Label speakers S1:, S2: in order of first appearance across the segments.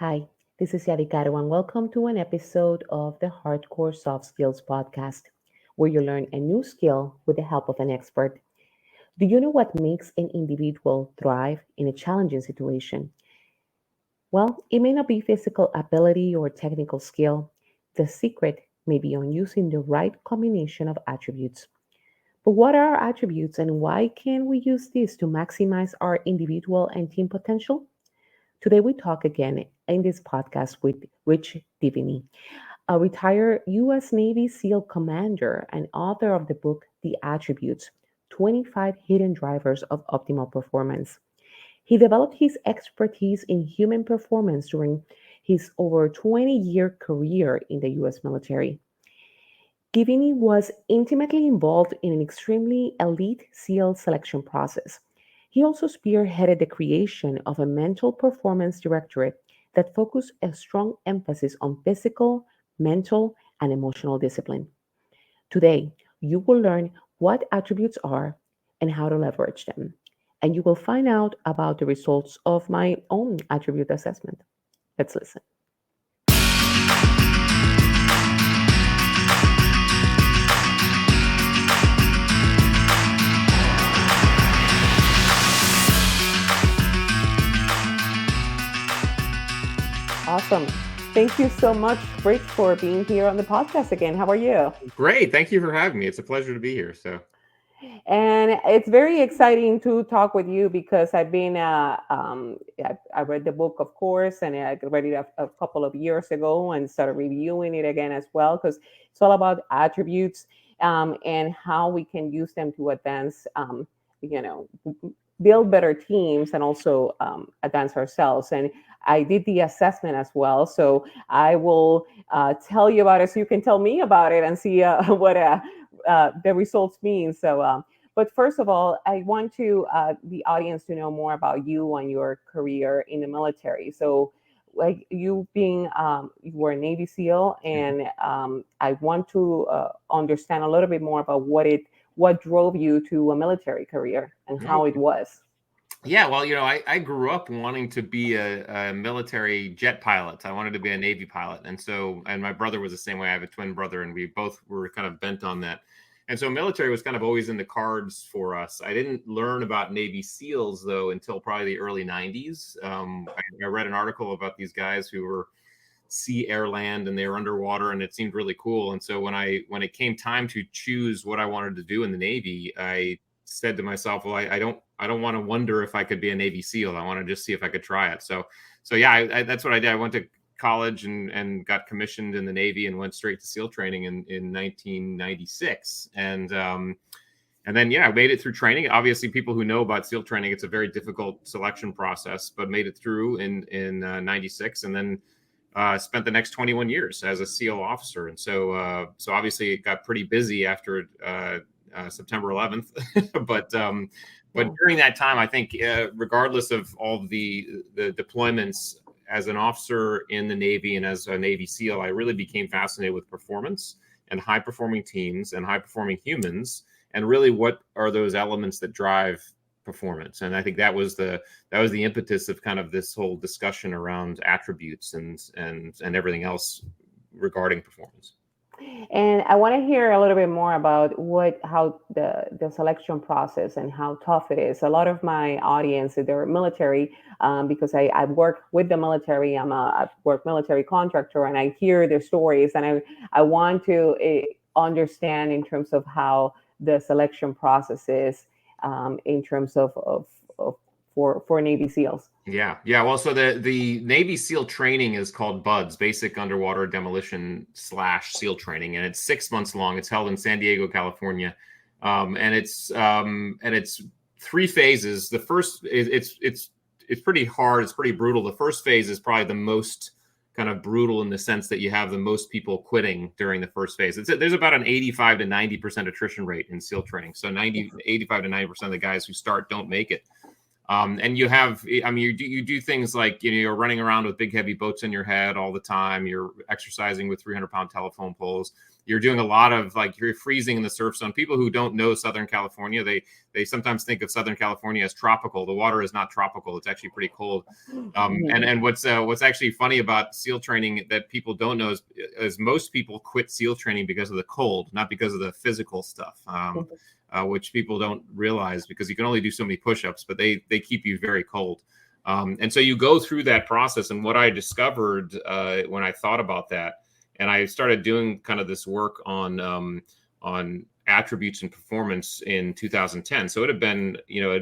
S1: Hi, this is Yadikaru, and welcome to an episode of the Hardcore Soft Skills podcast, where you learn a new skill with the help of an expert. Do you know what makes an individual thrive in a challenging situation? Well, it may not be physical ability or technical skill. The secret may be on using the right combination of attributes. But what are attributes and why can we use these to maximize our individual and team potential? Today, we talk again in this podcast with Rich Diviney, a retired U.S. Navy SEAL commander and author of the book The Attributes 25 Hidden Drivers of Optimal Performance. He developed his expertise in human performance during his over 20-year career in the U.S. military. Diviney was intimately involved in an extremely elite SEAL selection process. He also spearheaded the creation of a mental performance directorate that focused a strong emphasis on physical, mental, and emotional discipline. Today, you will learn what attributes are and how to leverage them. And you will find out about the results of my own attribute assessment. Let's listen. Awesome. Thank you so much, Rich, for being here on the podcast again. How are you?
S2: Great. Thank you for having me. It's a pleasure to be here.
S1: And it's very exciting to talk with you because I read the book, of course, and I read it a couple of years ago and started reviewing it again as well because it's all about attributes and how we can use them to advance, you know, build better teams and also advance ourselves. And I did the assessment as well. So I will tell you about it so you can tell me about it and see what the results mean. But first of all, I want the audience to know more about you and your career in the military. So, like you being, you were a Navy SEAL, and I want to understand a little bit more about what drove you to a military career and how it was.
S2: Yeah, well, I grew up wanting to be a military jet pilot. I wanted to be a Navy pilot. And my brother was the same way. I have a twin brother, and we both were kind of bent on that. And so military was kind of always in the cards for us. I didn't learn about Navy SEALs, though, until probably the early 90s. I read an article about these guys who were sea, air, land, and they were underwater, and it seemed really cool. And so when it came time to choose what I wanted to do in the Navy, I said to myself, well, I don't want to wonder if I could be a Navy SEAL. I want to just see if I could try it. So yeah, that's what I did. I went to college and got commissioned in the Navy and went straight to SEAL training in 1996. And then, yeah, I made it through training. Obviously, people who know about SEAL training, it's a very difficult selection process, but made it through in 96, and then spent the next 21 years as a SEAL officer. And so obviously it got pretty busy after September 11th, but during that time, I think regardless of all the deployments as an officer in the Navy and as a Navy SEAL, I really became fascinated with performance and high performing teams and high performing humans, and really what are those elements that drive performance. And I think that was the impetus of kind of this whole discussion around attributes and everything else regarding performance.
S1: And I want to hear a little bit more about how the selection process and how tough it is. A lot of my audience, they're military, because I work with the military. I work military contractor, and I hear their stories, and I want to understand in terms of how the selection process is in terms of for Navy SEAls.
S2: Yeah. Well, so the Navy SEAL training is called BUDS, Basic Underwater Demolition / SEAL Training, and it's 6 months long. It's held in San Diego, California, and it's 3 phases. The first, it's pretty hard. It's pretty brutal. The first phase is probably the most kind of brutal in the sense that you have the most people quitting during the first phase. There's about an 85 to 90% attrition rate in SEAL training. So 85 to 90% of the guys who start don't make it. And you have, you do things like, you're running around with big, heavy boats in your head all the time. You're exercising with 300-pound telephone poles. you're doing a lot of like you're freezing in the surf zone. People who don't know Southern California, they sometimes think of Southern California as tropical. The water is not tropical; it's actually pretty cold. And what's actually funny about SEAL training that people don't know is most people quit SEAL training because of the cold, not because of the physical stuff. Which people don't realize because you can only do so many push-ups, but they keep you very cold. And so you go through that process. And what I discovered when I thought about that, and I started doing kind of this work on attributes and performance in 2010. So it had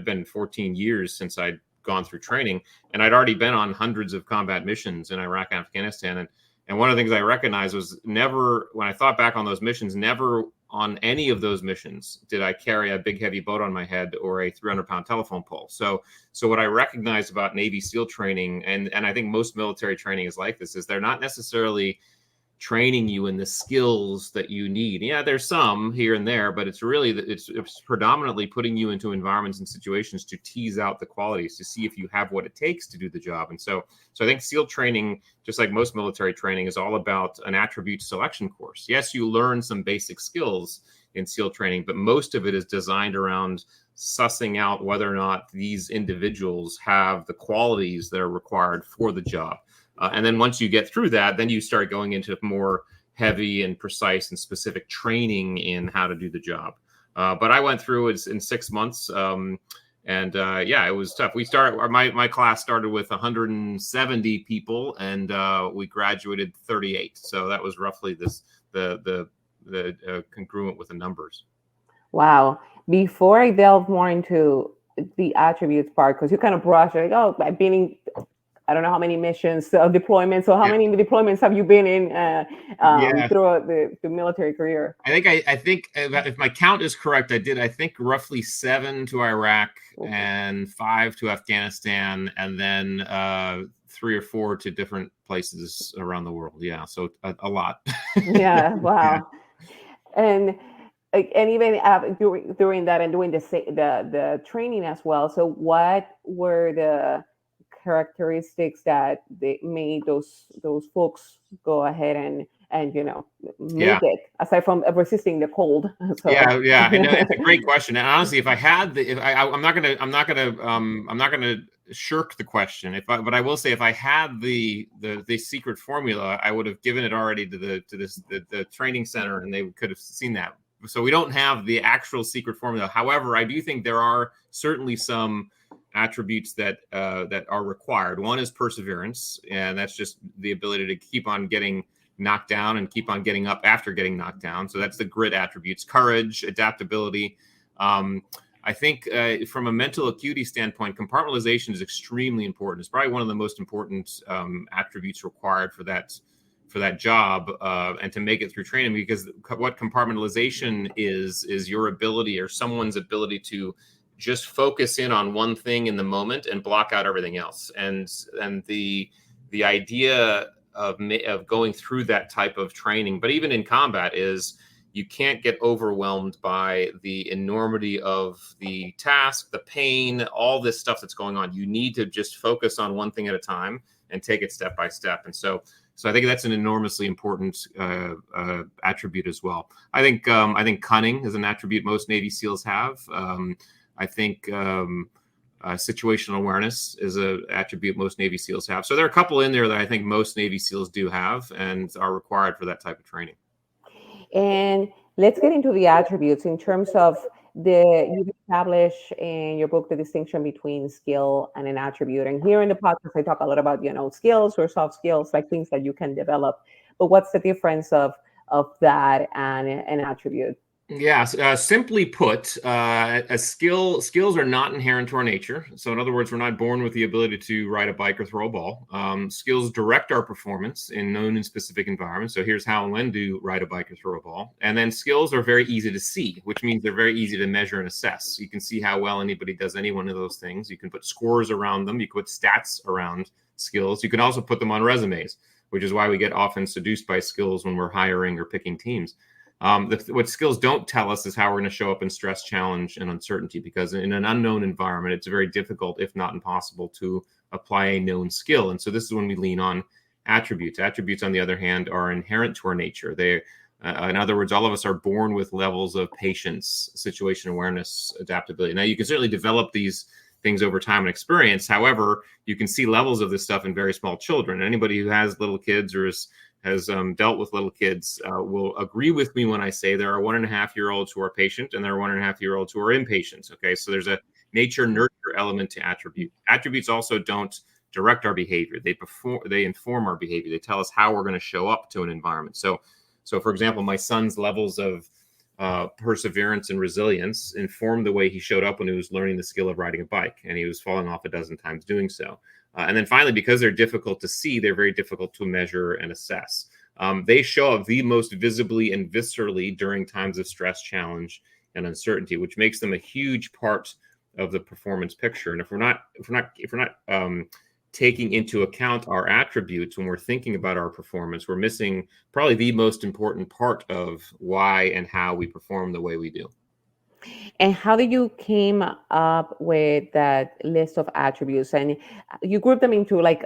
S2: been 14 years since I'd gone through training, and I'd already been on hundreds of combat missions in Iraq and Afghanistan. And one of the things I recognized was never, when I thought back on those missions, never on any of those missions did I carry a big heavy boat on my head or a 300-pound telephone pole. So what I recognized about Navy SEAL training, and I think most military training is like this, is they're not necessarily training you in the skills that you need. Yeah, there's some here and there, but it's really it's predominantly putting you into environments and situations to tease out the qualities, to see if you have what it takes to do the job. And so I think SEAL training, just like most military training, is all about an attribute selection course. Yes, you learn some basic skills in SEAL training, but most of it is designed around sussing out whether or not these individuals have the qualities that are required for the job. And then once you get through that, then you start going into more heavy and precise and specific training in how to do the job. But I went through it in 6 months. It was tough. My class started with 170 people, and we graduated 38. So that was roughly the congruent with the numbers.
S1: Wow. Before I delve more into the attributes part, because you kind of brush like, oh, I've been in, I don't know how many missions, deployments. So how many deployments have you been in throughout the military career?
S2: I think if my count is correct, I think roughly 7 to Iraq and 5 to Afghanistan, and then 3 or 4 to different places around the world. Yeah, so a lot.
S1: Yeah, wow. Yeah. And even during that and doing the training as well. So what were the characteristics that they made those folks go ahead and make it, aside from resisting the cold? So.
S2: Yeah, I know it's a great question. And honestly, if I had I'm not gonna shirk the question. But I will say, if I had the secret formula, I would have given it already to the training center, and they could have seen that. So we don't have the actual secret formula. However, I do think there are certainly some attributes that are required. One is perseverance, and that's just the ability to keep on getting knocked down and keep on getting up after getting knocked down. So that's the grit attributes. Courage, adaptability. I think from a mental acuity standpoint, compartmentalization is extremely important. It's probably one of the most important attributes required for that job and to make it through training, because what compartmentalization is your ability, or someone's ability, to just focus in on one thing in the moment and block out everything else. And the idea of going through that type of training, but even in combat, is you can't get overwhelmed by the enormity of the task, the pain, all this stuff that's going on. You need to just focus on one thing at a time and take it step by step. And so I think that's an enormously important attribute as well. I think cunning is an attribute most Navy SEALs have. I think situational awareness is an attribute most Navy SEALs have. So there are a couple in there that I think most Navy SEALs do have and are required for that type of training.
S1: And let's get into the attributes in terms of you establish in your book the distinction between skill and an attribute. And here in the podcast, I talk a lot about, skills or soft skills, like things that you can develop. But what's the difference of that and an attribute?
S2: Yeah, simply put, skills are not inherent to our nature. So in other words, we're not born with the ability to ride a bike or throw a ball. Skills direct our performance in known and specific environments. So here's how and when to ride a bike or throw a ball. And then skills are very easy to see, which means they're very easy to measure and assess. You can see how well anybody does any one of those things. You can put scores around them. You can put stats around skills. You can also put them on resumes, which is why we get often seduced by skills when we're hiring or picking teams. What skills don't tell us is how we're going to show up in stress, challenge, and uncertainty, because in an unknown environment, it's very difficult, if not impossible, to apply a known skill. And so this is when we lean on attributes. Attributes, on the other hand, are inherent to our nature. In other words, all of us are born with levels of patience, situation awareness, adaptability. Now, you can certainly develop these things over time and experience. However, you can see levels of this stuff in very small children. Anybody who has little kids or has dealt with little kids will agree with me when I say there are 1.5-year-olds who are patient and there are 1.5-year-olds who are impatient. Okay, so there's a nature nurture element to attribute. Attributes also don't direct our behavior. They inform our behavior. They tell us how we're going to show up to an environment. So for example, my son's levels of perseverance and resilience informed the way he showed up when he was learning the skill of riding a bike, and he was falling off a dozen times doing so. And then finally, because they're difficult to see, they're very difficult to measure and assess. They show up the most visibly and viscerally during times of stress, challenge, and uncertainty, which makes them a huge part of the performance picture. And if we're not taking into account our attributes when we're thinking about our performance, we're missing probably the most important part of why and how we perform the way we do.
S1: And how did you came up with that list of attributes? And you group them into like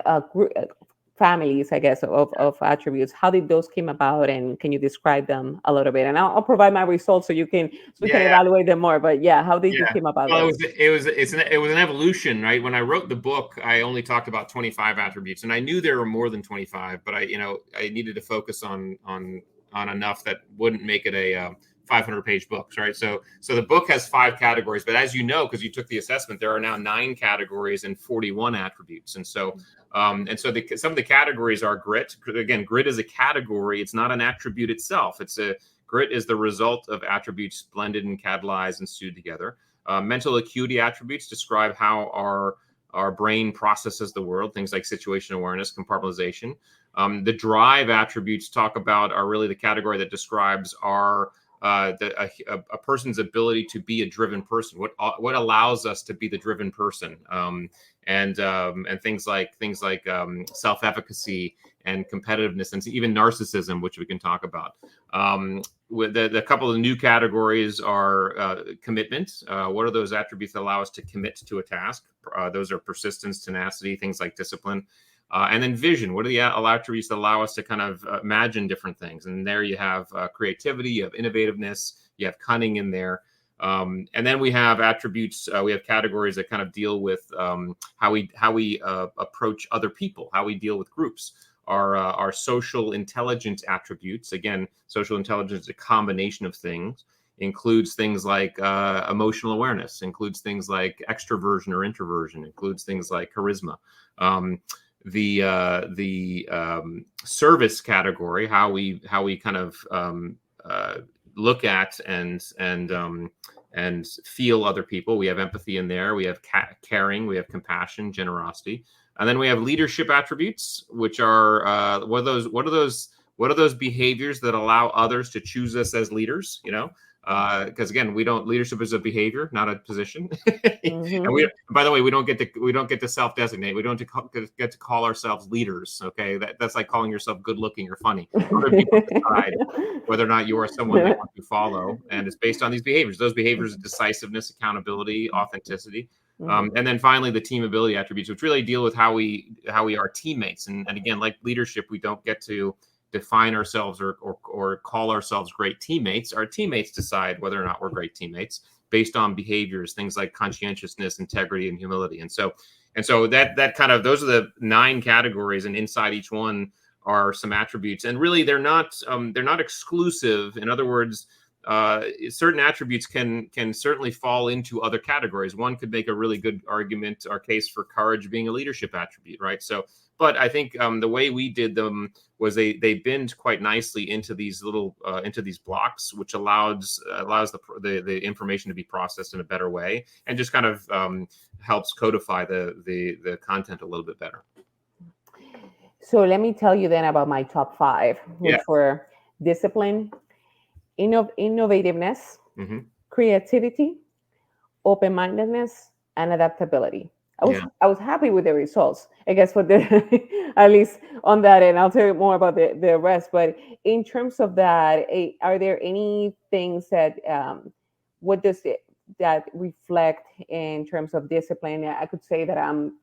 S1: families, I guess, of attributes. How did those came about? And can you describe them a little bit? And I'll provide my results so we can
S2: Yeah,
S1: evaluate them more. But yeah, how did you
S2: yeah.
S1: came about
S2: Well,
S1: those?
S2: it was an evolution, right? When I wrote the book, I only talked about 25 attributes, and I knew there were more than 25, but I needed to focus on enough that wouldn't make it a 500-page book, right? So the book has 5 categories, but as you know, because you took the assessment, there are now 9 categories and 41 attributes, and so some of the categories are grit. Again, grit is a category; it's not an attribute itself. Grit is the result of attributes blended and catalyzed and stewed together. Mental acuity attributes describe how our brain processes the world, things like situation awareness, compartmentalization. The drive attributes are really the category that describes a person's ability to be a driven person. What allows us to be the driven person, and things like self-efficacy and competitiveness, and even narcissism, which we can talk about. With the couple of new categories are commitment. What are those attributes that allow us to commit to a task? Those are persistence, tenacity, things like discipline. And then vision. What are the attributes that allow us to kind of imagine different things? And there you have creativity, you have innovativeness, you have cunning in there. And then we have attributes. We have categories that kind of deal with how we approach other people, how we deal with groups. Our social intelligence attributes. Again, social intelligence is a combination of things. Includes things like emotional awareness. Includes things like extroversion or introversion. Includes things like charisma. The service category, how we kind of look at and feel other people. We have empathy in there. We have caring. We have compassion, generosity, and then we have leadership attributes, which are what are those behaviors that allow others to choose us as leaders? Because again, leadership is a behavior, not a position.
S1: Mm-hmm.
S2: By the way, we don't get to self-designate. We don't get to call ourselves leaders. Okay, that's like calling yourself good-looking or funny. Other people decide whether or not you are someone they want to follow, and it's based on these behaviors. Those behaviors are decisiveness, accountability, authenticity. And then finally, the team ability attributes, which really deal with how we are teammates. And again, like leadership, we don't get to define ourselves or call ourselves great teammates. Our teammates decide whether or not we're great teammates based on behaviors, things like conscientiousness, integrity, and humility. And so that kind of, those are the 9 categories, and inside each one are some attributes. And really, they're not exclusive. In other words, certain attributes can certainly fall into other categories. One could make a really good argument or case for courage being a leadership attribute, right? So, but I think the way we did them was they binned quite nicely into these little into these blocks, which allows the information to be processed in a better way, and just kind of helps codify the content a little bit better.
S1: So let me tell you then about my top 5, which were discipline, innovativeness,
S2: Mm-hmm.
S1: creativity, open-mindedness, and adaptability. I was happy with the results, I guess, for the at least on that end. I'll tell you more about the rest. But in terms of that, are there any things that what does that reflect in terms of discipline? I could say that I'm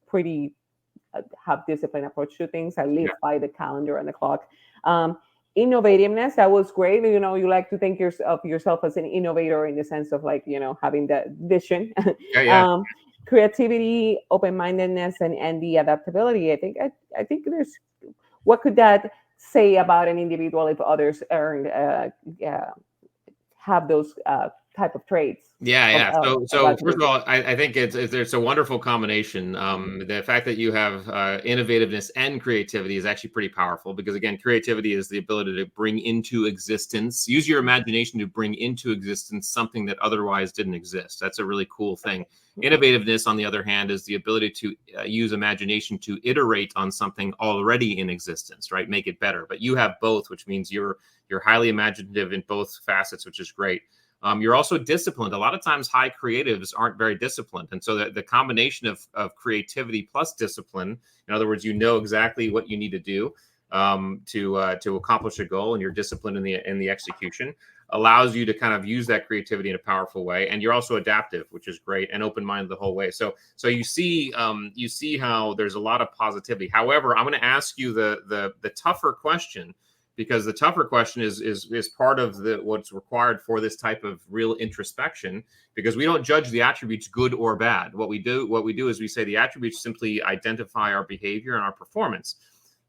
S1: pretty have disciplined approach to things. I live by the calendar and the clock. Innovativeness, that was great. You know, you like to think of yourself as an innovator in the sense of like, having that vision.
S2: Yeah, yeah.
S1: um, Creativity, open-mindedness, and the adaptability. I think there's, what could that say about an individual if others uh, have those type of traits
S2: Yeah,
S1: of,
S2: yeah.
S1: of, of
S2: So first of
S1: attributes?
S2: all, I think it's a wonderful combination. The fact that you have innovativeness and creativity is actually pretty powerful because again, creativity is the ability to bring into existence, use your imagination to bring into existence something that otherwise didn't exist. That's a really cool thing. Innovativeness, on the other hand, is the ability to use imagination to iterate on something already in existence, right? Make it better. But you have both, which means you're highly imaginative in both facets, which is great. You're also disciplined. A lot of times, high creatives aren't very disciplined. And so the combination of creativity plus discipline, in other words, you know exactly what you need to do to accomplish a goal, and you're disciplined in the execution, allows you to kind of use that creativity in a powerful way. And you're also adaptive, which is great, and open-minded the whole way. So you see how there's a lot of positivity. However, I'm going to ask you the tougher question, because the tougher question is part of what's required for this type of real introspection, because we don't judge the attributes good or bad. What we do is we say the attributes simply identify our behavior and our performance.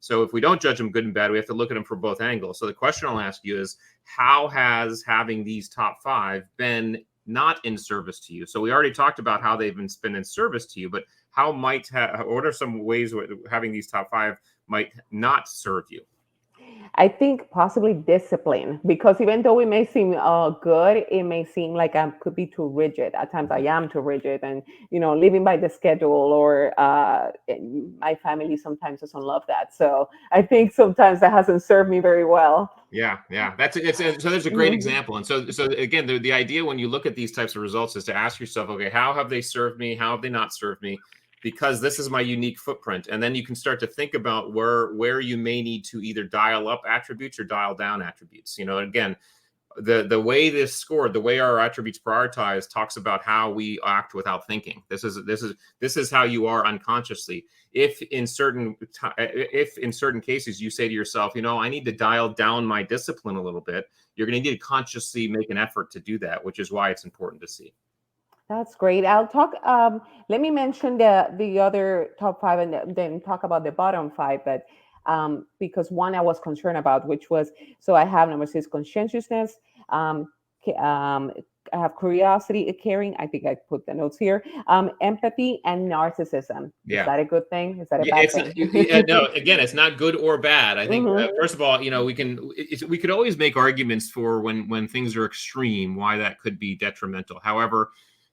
S2: So if we don't judge them good and bad, we have to look at them from both angles. So the question I'll ask you is, how has having these top five been not in service to you? So we already talked about how they've been in service to you, but what are some ways having these top five might not serve you?
S1: I think possibly discipline, because even though it may seem good, it may seem like I could be too rigid. At times, I am too rigid, and living by the schedule, or my family sometimes doesn't love that. So I think sometimes that hasn't served me very well.
S2: Yeah, yeah, so there's a great
S1: Mhm.
S2: example, and so again, the idea when you look at these types of results is to ask yourself, okay, how have they served me? How have they not served me? Because this is my unique footprint, and then you can start to think about where you may need to either dial up attributes or dial down attributes. Again, the way this scored, the way our attributes prioritize, talks about how we act without thinking. This is how you are unconsciously. If in certain cases you say to yourself, I need to dial down my discipline a little bit, you're going to need to consciously make an effort to do that, which is why it's important to see.
S1: That's great. I'll talk. Let me mention the other top five, and then talk about the bottom five. But because one I was concerned about, which was, so I have number six, conscientiousness. Um, I have curiosity, caring. I think I put the notes here. Empathy and narcissism. Is
S2: Yeah.
S1: that a good thing? Is that a
S2: Yeah,
S1: bad
S2: it's
S1: thing?
S2: no. Again, it's not good or bad. I think
S1: Hmm.
S2: first of all, we could always make arguments for when things are extreme, why that could be detrimental. However,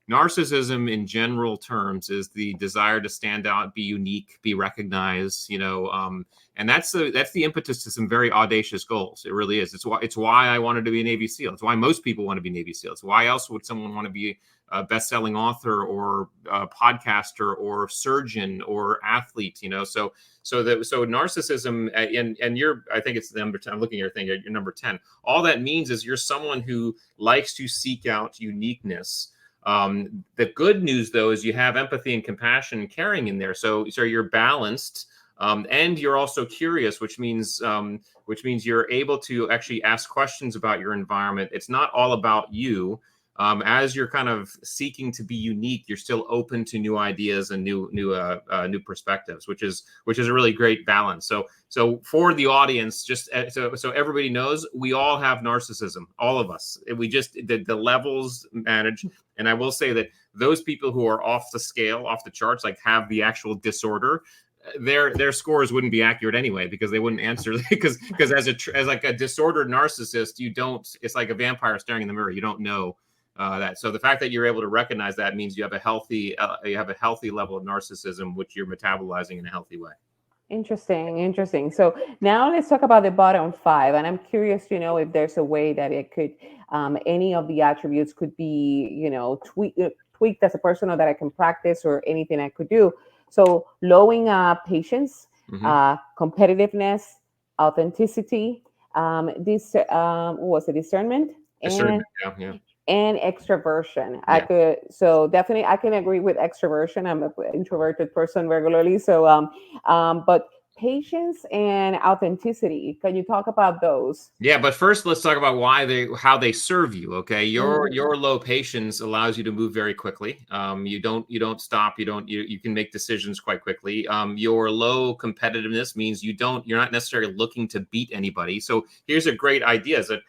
S2: narcissism in general terms is the desire to stand out, be unique, be recognized. And that's the impetus to some very audacious goals. It really is. It's why I wanted to be a Navy SEAL. It's why most people want to be Navy SEALs. Why else would someone want to be a best-selling author or a podcaster or surgeon or athlete? So narcissism, and you're, I think it's the number 10. I'm looking at your thing, you're number 10. All that means is you're someone who likes to seek out uniqueness. The good news, though, is you have empathy and compassion and caring in there. So you're balanced, and you're also curious, which means you're able to actually ask questions about your environment. It's not all about you. As you're kind of seeking to be unique, you're still open to new ideas and new perspectives, which is a really great balance. So for the audience, just so everybody knows, we all have narcissism, all of us. We just the levels manage. And I will say that those people who are off the scale, off the charts, like have the actual disorder, their scores wouldn't be accurate anyway, because they wouldn't answer, because as like a disordered narcissist, you don't. It's like a vampire staring in the mirror. You don't know that. So the fact that you're able to recognize that means you have a healthy level of narcissism, which you're metabolizing in a healthy way.
S1: Interesting, interesting. So now let's talk about the bottom five, and I'm curious to know if there's a way that it could, any of the attributes could be, tweaked as a person, or that I can practice, or anything I could do. So lowering patience,
S2: Mm-hmm.
S1: competitiveness, authenticity, this what was it, discernment,
S2: Discernment.
S1: and
S2: Yeah, yeah,
S1: extroversion. I
S2: yeah.
S1: could, so definitely I can agree with extroversion. I'm an introverted person regularly, so but patience and authenticity. Can you talk about those?
S2: Yeah, but first let's talk about how they serve you. Okay,
S1: Mm.
S2: your low patience allows you to move very quickly. You don't stop. You can make decisions quite quickly. Your low competitiveness means you're not necessarily looking to beat anybody. So here's a great idea: is that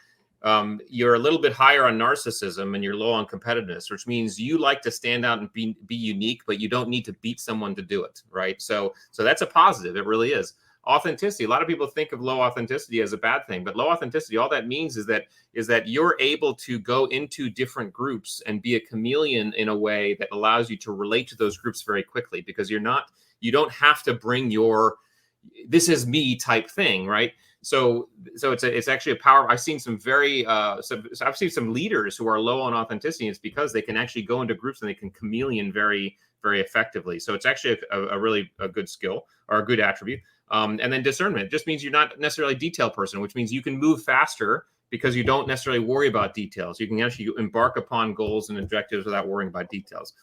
S2: you're a little bit higher on narcissism and you're low on competitiveness, which means you like to stand out and be unique, but you don't need to beat someone to do it, right? So that's a positive. It really is. Authenticity, a lot of people think of low authenticity as a bad thing, but low authenticity, all that means is that you're able to go into different groups and be a chameleon in a way that allows you to relate to those groups very quickly, because you don't have to bring your this is me type thing, right? So it's actually a power. I've seen I've seen some leaders who are low on authenticity. It's because they can actually go into groups and they can chameleon very very effectively. So it's actually a really a good skill or a good attribute. And then discernment just means you're not necessarily a detail person, which means you can move faster because you don't necessarily worry about details. You can actually embark upon goals and objectives without worrying about details.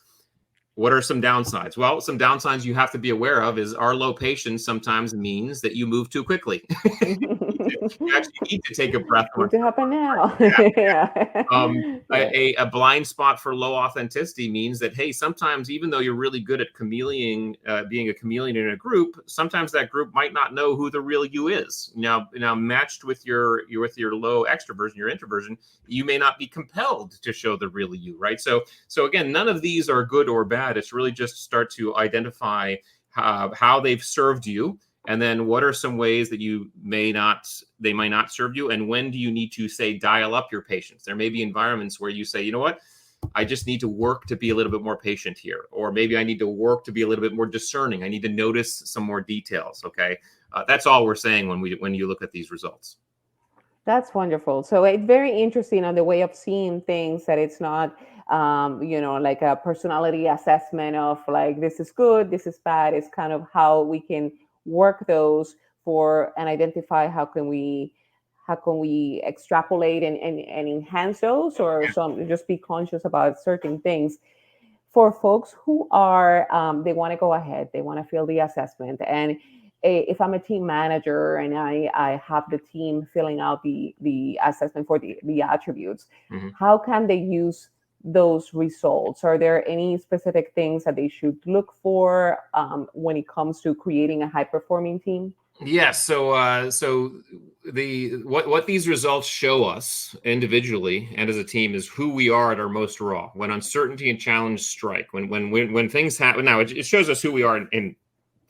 S2: What are some downsides? Well, some downsides you have to be aware of is our low patience sometimes means that you move too quickly. You actually need to take a breath.
S1: Need to happen now.
S2: Yeah.
S1: Yeah.
S2: Um,
S1: Yeah.
S2: a blind spot for low authenticity means that, hey, sometimes even though you're really good at being a chameleon in a group, sometimes that group might not know who the real you is. Now matched with your low extroversion, your introversion, you may not be compelled to show the real you, right? So again, none of these are good or bad. It's really just start to identify how they've served you, and then what are some ways that they might not serve you, and when do you need to say dial up your patience? There may be environments where you say, you know what, I just need to work to be a little bit more patient here, or maybe I need to work to be a little bit more discerning. I need to notice some more details. Okay, that's all we're saying when you look at these results.
S1: That's wonderful. So it's very interesting on the way of seeing things, that it's not, like a personality assessment of like, this is good, this is bad. It's kind of how we can work those for and identify how can we extrapolate and enhance those, or some just be conscious about certain things. For folks who are they want to go ahead, they want to fill the assessment, and if I'm a team manager and I have the team filling out the assessment for the attributes,
S2: Mm-hmm.
S1: how can they use those results? Are there any specific things that they should look for when it comes to creating a high performing team?
S2: Yes. So the what these results show us individually and as a team is who we are at our most raw when uncertainty and challenge strike. When things happen, now it shows us who we are in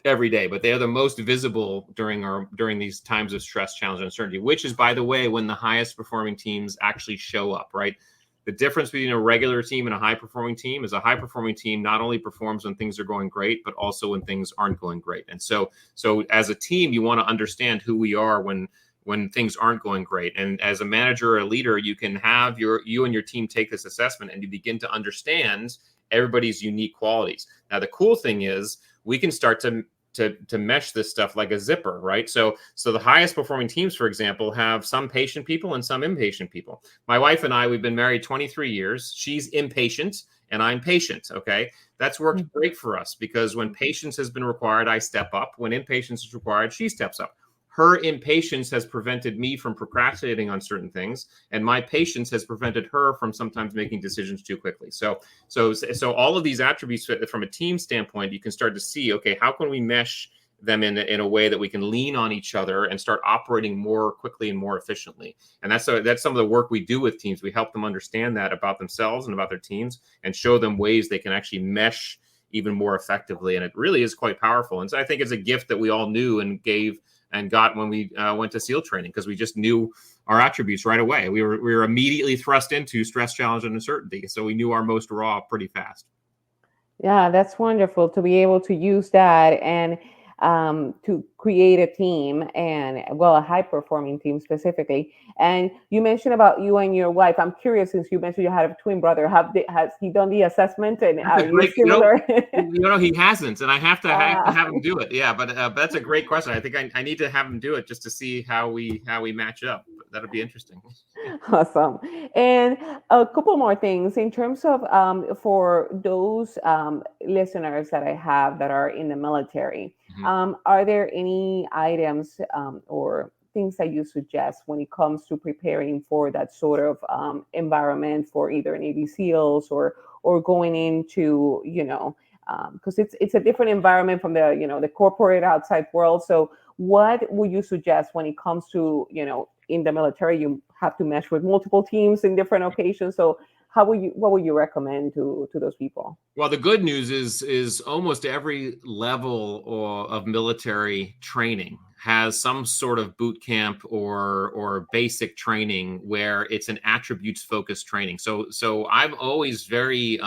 S2: every day, but they are the most visible during these times of stress, challenge, and uncertainty. Which is, by the way, when the highest performing teams actually show up. Right. The difference between a regular team and a high performing team is a high performing team not only performs when things are going great, but also when things aren't going great. And so as a team, you want to understand who we are when things aren't going great. And as a manager or a leader, you can have you and your team take this assessment and you begin to understand everybody's unique qualities. Now, the cool thing is we can start to mesh this stuff like a zipper, right? So the highest performing teams, for example, have some patient people and some impatient people. My wife and I, we've been married 23 years. She's impatient and I'm patient. Okay. That's worked great for us because when patience has been required, I step up. When impatience is required, she steps up. Her impatience has prevented me from procrastinating on certain things, and my patience has prevented her from sometimes making decisions too quickly. So all of these attributes from a team standpoint, you can start to see, okay, how can we mesh them in a way that we can lean on each other and start operating more quickly and more efficiently. And that's some of the work we do with teams. We help them understand that about themselves and about their teams and show them ways they can actually mesh even more effectively. And it really is quite powerful. And so I think it's a gift that we all knew and gave and got when we went to SEAL training, because we just knew our attributes right away. We were immediately thrust into stress, challenge, and uncertainty. So we knew our most raw pretty fast.
S1: Yeah, that's wonderful to be able to use that and to create a team, and well, a high performing team specifically. And you mentioned about you and your wife. I'm curious, since you mentioned you had a twin brother, has he done the assessment, and
S2: That's
S1: are
S2: a
S1: you
S2: great,
S1: similar?
S2: he hasn't, and I have to
S1: uh,
S2: have him do it. Yeah, but that's a great question. I think I need to have him do it just to see how we match up. That'll be interesting.
S1: Awesome. And a couple more things in terms of for those listeners that I have that are in the military.
S2: Mhm.
S1: Are there any items or things that you suggest when it comes to preparing for that sort of environment for either Navy SEALs or going into, because it's a different environment from the, the corporate outside world. So what would you suggest when it comes to, in the military, you have to mesh with multiple teams in different occasions. So what would you recommend to those people?
S2: Well, the good news is almost every level of military training has some sort of boot camp or basic training where it's an attributes focused training. So I'm always very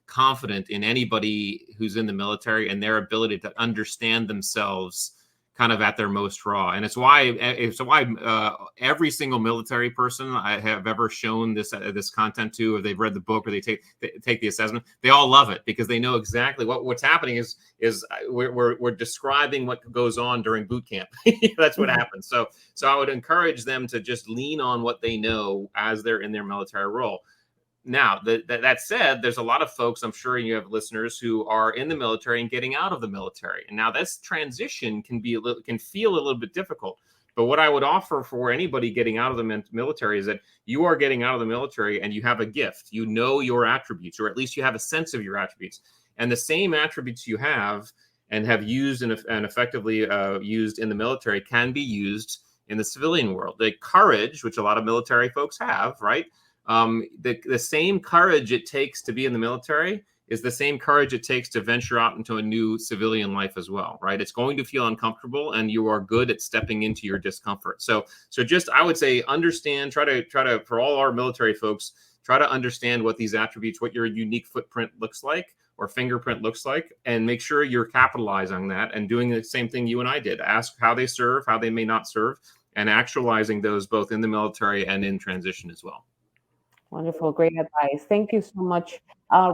S2: confident in anybody who's in the military and their ability to understand themselves kind of at their most raw. And it's why every single military person I have ever shown this content to, or they've read the book, or they take the assessment, they all love it because they know exactly what's happening is we're describing what goes on during boot camp. That's what happens. So I would encourage them to just lean on what they know as they're in their military role. Now, that said, there's a lot of folks, I'm sure you have listeners who are in the military and getting out of the military. And now this transition can feel a little bit difficult. But what I would offer for anybody getting out of the military is that you are getting out of the military and you have a gift. You know your attributes, or at least you have a sense of your attributes. And the same attributes you have and have used and effectively used in the military can be used in the civilian world. The courage, which a lot of military folks have, right? The same courage it takes to be in the military is the same courage it takes to venture out into a new civilian life as well, right? It's going to feel uncomfortable, and you are good at stepping into your discomfort. So just, I would say, understand, try to, for all our military folks, try to understand what these attributes, what your unique footprint looks like or fingerprint looks like, and make sure you're capitalizing on that and doing the same thing you and I did. Ask how they serve, how they may not serve, and actualizing those both in the military and in transition as well.
S1: Wonderful, great advice. Thank you so much,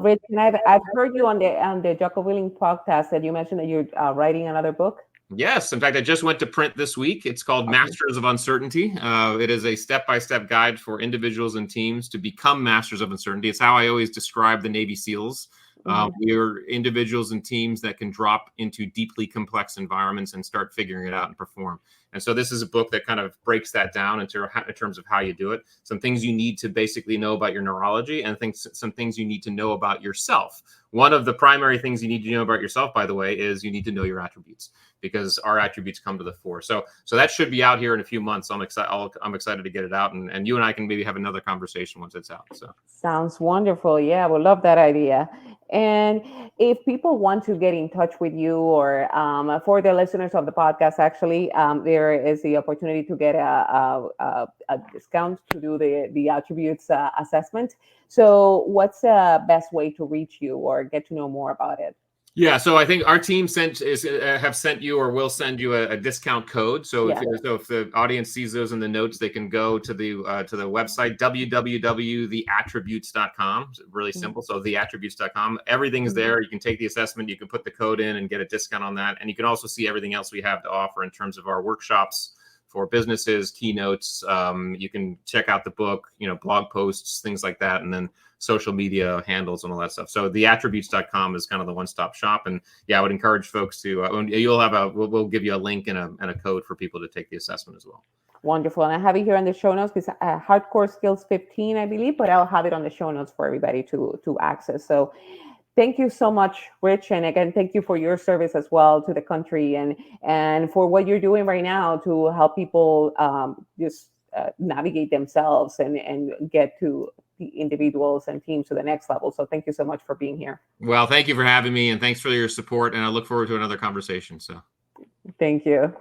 S1: Rich. And I've heard you on the Jocko Willing podcast that you mentioned that you're writing another book.
S2: Yes. In fact, I just went to print this week. It's called Masters of Uncertainty. It is a step-by-step guide for individuals and teams to become masters of uncertainty. It's how I always describe the Navy SEALs. We are individuals and teams that can drop into deeply complex environments and start figuring it out and perform. And so this is a book that kind of breaks that down in terms of how you do it. Some things you need to basically know about your neurology, and some things you need to know about yourself. One of the primary things you need to know about yourself, by the way, is you need to know your attributes, because our attributes come to the fore. So that should be out here in a few months. I'm excited to get it out, and you and I can maybe have another conversation once it's out. So
S1: sounds wonderful. Yeah, we love that idea. And if people want to get in touch with you, or for the listeners of the podcast, actually, there is the opportunity to get a discount to do the attributes assessment. So what's the best way to reach you or get to know more about it?
S2: yeah, so I think our team have sent you or will send you a discount code. So if the audience sees those in the notes, they can go to the website www.theattributes.com. It's really simple. So theattributes.com. Everything's there. You can take the assessment. You can put the code in and get a discount on that. And you can also see everything else we have to offer in terms of our workshops for businesses, keynotes. You can check out the book, blog posts, things like that, and then social media handles and all that stuff. So theattributes.com is kind of the one-stop shop. And yeah, I would encourage folks to, we'll give you a link and a code for people to take the assessment as well.
S1: Wonderful. And I have it here on the show notes. It's Hardcore Skills 15, I believe, but I'll have it on the show notes for everybody to access. So thank you so much, Rich. And again, thank you for your service as well to the country and for what you're doing right now to help people just navigate themselves and get to the individuals and teams to the next level. So thank you so much for being here.
S2: Well, thank you for having me, and thanks for your support. And I look forward to another conversation. So
S1: thank you.